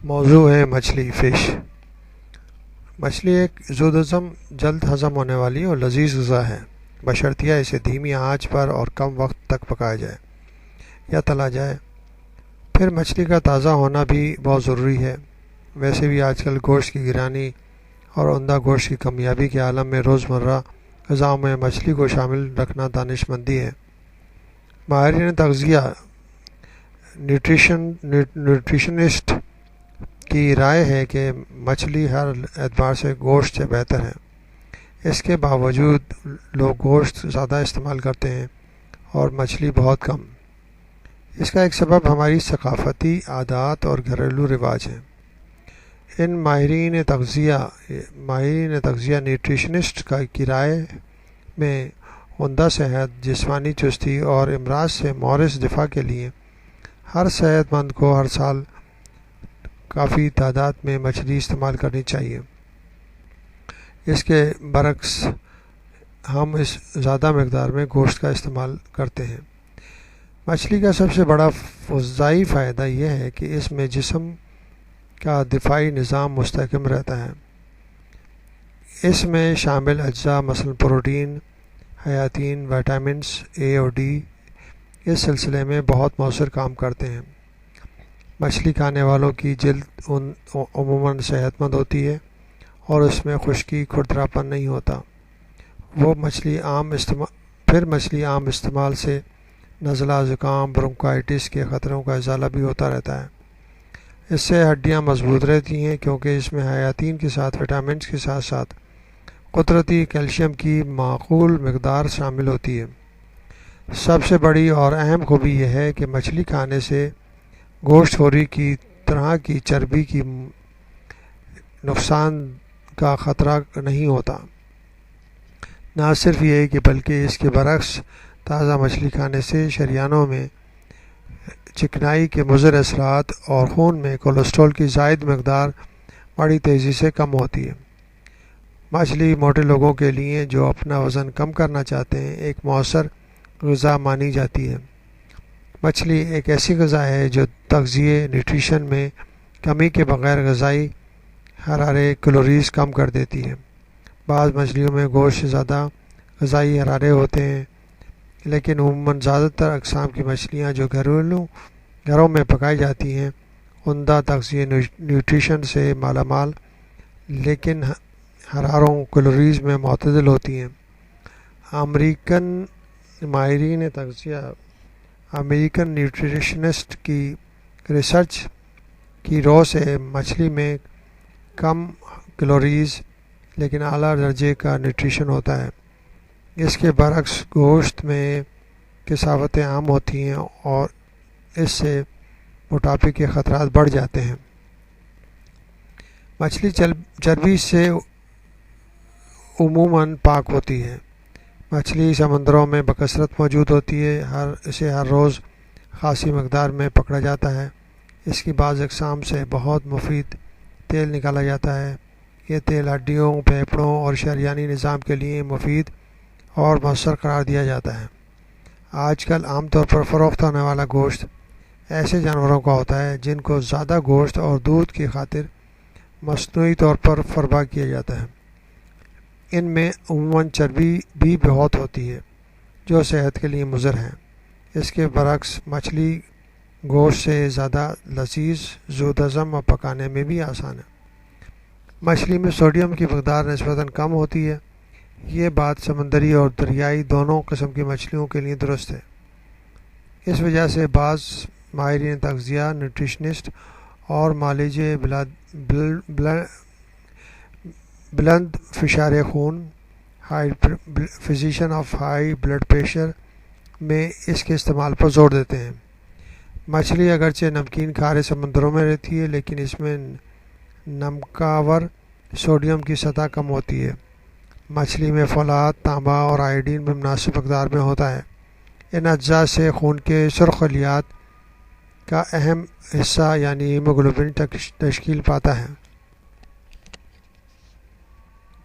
موضوع ہے مچھلی فش۔ مچھلی ایک زود ہضم، جلد ہضم ہونے والی اور لذیذ غذا ہے، بشرطیہ اسے دھیمی آنچ پر اور کم وقت تک پکایا جائے یا تلا جائے۔ پھر مچھلی کا تازہ ہونا بھی بہت ضروری ہے۔ ویسے بھی آج کل گوشت کی گرانی اور عمدہ گوشت کی کمیابی کے عالم میں روزمرہ غذاؤں میں مچھلی کو شامل رکھنا دانش مندی ہے۔ ماہرین تغذیہ نیوٹریشنسٹ کی رائے ہے کہ مچھلی ہر اعتبار سے گوشت سے بہتر ہے۔ اس کے باوجود لوگ گوشت زیادہ استعمال کرتے ہیں اور مچھلی بہت کم۔ اس کا ایک سبب ہماری ثقافتی عادات اور گھریلو رواج ہیں۔ ان ماہرین تغذیہ نیوٹریشنسٹ کی رائے میں عمدہ صحت، جسمانی چستی اور امراض سے مورث دفاع کے لیے ہر صحت مند کو ہر سال کافی تعداد میں مچھلی استعمال کرنی چاہیے۔ اس کے برعکس ہم اس زیادہ مقدار میں گوشت کا استعمال کرتے ہیں۔ مچھلی کا سب سے بڑا فضائی فائدہ یہ ہے کہ اس میں جسم کا دفاعی نظام مستحکم رہتا ہے۔ اس میں شامل اجزاء مثلا پروٹین، حیاتین، وٹامنز اے اور ڈی اس سلسلے میں بہت مؤثر کام کرتے ہیں۔ مچھلی کھانے والوں کی جلد عموماً صحت مند ہوتی ہے اور اس میں خشکی، کھردراپن نہیں ہوتا۔ پھر مچھلی عام استعمال سے نزلہ، زکام، برونکائٹس کے خطروں کا ازالہ بھی ہوتا رہتا ہے۔ اس سے ہڈیاں مضبوط رہتی ہیں کیونکہ اس میں حیاتین کے ساتھ وٹامنز کے ساتھ ساتھ قدرتی کیلشیم کی معقول مقدار شامل ہوتی ہے۔ سب سے بڑی اور اہم خوبی یہ ہے کہ مچھلی کھانے سے گوشت خوری کی طرح کی چربی کی نقصان کا خطرہ نہیں ہوتا۔ نہ صرف یہ کہ بلکہ اس کے برعکس تازہ مچھلی کھانے سے شریانوں میں چکنائی کے مضر اثرات اور خون میں کولیسٹرول کی زائد مقدار بڑی تیزی سے کم ہوتی ہے۔ مچھلی موٹے لوگوں کے لیے جو اپنا وزن کم کرنا چاہتے ہیں ایک مؤثر غذا مانی جاتی ہے۔ مچھلی ایک ایسی غذا ہے جو تغذیے نیوٹریشن میں کمی کے بغیر غذائی حرارے کیلوریز کم کر دیتی ہے۔ بعض مچھلیوں میں گوشت سے زیادہ غذائی حرارے ہوتے ہیں، لیکن عموماً زیادہ تر اقسام کی مچھلیاں جو گھروں میں پکائی جاتی ہیں عمدہ تغذیہ نیوٹریشن سے مالا مال لیکن حراروں کیلوریز میں معتدل ہوتی ہیں۔ امریکن ماہرین تغذیہ امریکن نیوٹریشنسٹ کی ریسرچ کی رو سے مچھلی میں کم کیلوریز لیکن اعلیٰ درجے کا نیوٹریشن ہوتا ہے۔ اس کے برعکس گوشت میں کثافتیں عام ہوتی ہیں اور اس سے موٹاپے کے خطرات بڑھ جاتے ہیں۔ مچھلی چربی سے عموماً پاک ہوتی ہے۔ مچھلی سمندروں میں بکثرت موجود ہوتی ہے۔ اسے ہر روز خاصی مقدار میں پکڑا جاتا ہے۔ اس کی بعض اقسام سے بہت مفید تیل نکالا جاتا ہے۔ یہ تیل ہڈیوں، پھیپھڑوں اور شریانی نظام کے لیے مفید اور مؤثر قرار دیا جاتا ہے۔ آج کل عام طور پر فروخت ہونے والا گوشت ایسے جانوروں کا ہوتا ہے جن کو زیادہ گوشت اور دودھ کی خاطر مصنوعی طور پر فربا کیا جاتا ہے۔ ان میں عموماً چربی بھی بہت ہوتی ہے جو صحت کے لیے مضر ہے۔ اس کے برعکس مچھلی گوشت سے زیادہ لذیذ، زود ہضم اور پکانے میں بھی آسان ہے۔ مچھلی میں سوڈیم کی مقدار نسبتاً کم ہوتی ہے۔ یہ بات سمندری اور دریائی دونوں قسم کی مچھلیوں کے لیے درست ہے۔ اس وجہ سے بعض ماہرین تغذیہ نیوٹریشنسٹ اور معالج بلند فشار خون physician of high blood pressure میں اس کے استعمال پر زور دیتے ہیں۔ مچھلی اگرچہ نمکین کھارے سمندروں میں رہتی ہے لیکن اس میں نمکاور سوڈیم کی سطح کم ہوتی ہے۔ مچھلی میں فولاد، تانبا اور آئوڈین بھی مناسب مقدار میں ہوتا ہے۔ ان اجزاء سے خون کے سرخ خلیات کا اہم حصہ یعنی ہیموگلوبن تشکیل پاتا ہے۔